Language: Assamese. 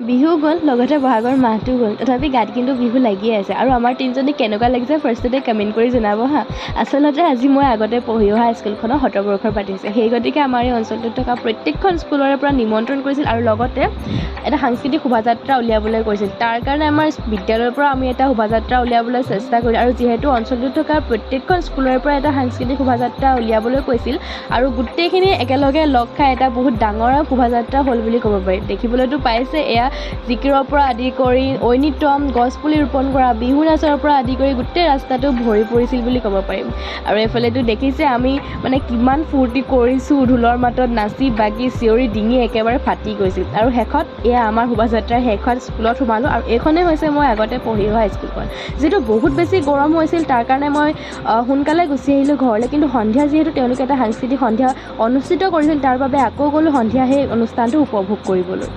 বিহু গ'ল, লগতে বহাগৰ মাহটো গ'ল, তথাপি গাত কিন্তু বিহু লাগিয়ে আছে। আৰু আমাৰ তিনিজনী কেনেকুৱা লাগিছে ফাৰ্ষ্টতে কমেণ্ট কৰি জনাব হা। আচলতে আজি মই আগতে পঢ়ি অহা স্কুলখনত শতবৰ্ষৰ পাতিছে, সেই গতিকে আমাৰ এই অঞ্চলটোত থকা প্ৰত্যেকখন স্কুলৰে পৰা নিমন্ত্ৰণ কৰিছিল আৰু লগতে এটা সাংস্কৃতিক শোভাযাত্ৰা উলিয়াবলৈ কৈছিল। তাৰ কাৰণে আমাৰ বিদ্যালয়ৰ পৰা আমি এটা শোভাযাত্ৰা উলিয়াবলৈ চেষ্টা কৰিলোঁ, আৰু যিহেতু অঞ্চলটোত থকা প্ৰত্যেকখন স্কুলৰে পৰা এটা সাংস্কৃতিক শোভাযাত্ৰা উলিয়াবলৈ কৈছিল আৰু গোটেইখিনি একেলগে লগ খাই এটা বহুত ডাঙৰ শোভাযাত্ৰা হ'ল বুলি ক'ব পাৰি। দেখিবলৈতো পাইছে, এয়া জিকিৰৰ পৰা আদি কৰি ঐনিতম, গছপুলি ৰোপণ কৰা, বিহু নাচৰ পৰা আদি কৰি গোটেই ৰাস্তাটো ভৰি পৰিছিল বুলি ক'ব পাৰিম। আৰু এইফালেতো দেখিছে আমি মানে কিমান ফূৰ্তি কৰিছোঁ, ঢোলৰ মাতত নাচি বাগি চিঞৰি ডিঙি একেবাৰে ফাটি গৈছিল। আৰু শেষত এয়া আমাৰ শোভাযাত্ৰাৰ শেষত স্কুলত সোমালোঁ, আৰু এইখনেই হৈছে মই আগতে পঢ়ি অহা স্কুলখন। যিহেতু বহুত বেছি গৰম হৈছিল, তাৰ কাৰণে মই সোনকালে গুচি আহিলোঁ ঘৰলৈ, কিন্তু সন্ধিয়া যিহেতু তেওঁলোকে এটা সাংস্কৃতিক সন্ধিয়া অনুষ্ঠিত কৰিছিল, তাৰ বাবে আকৌ গ'লোঁ সন্ধিয়া সেই অনুষ্ঠানটো উপভোগ কৰিবলৈ।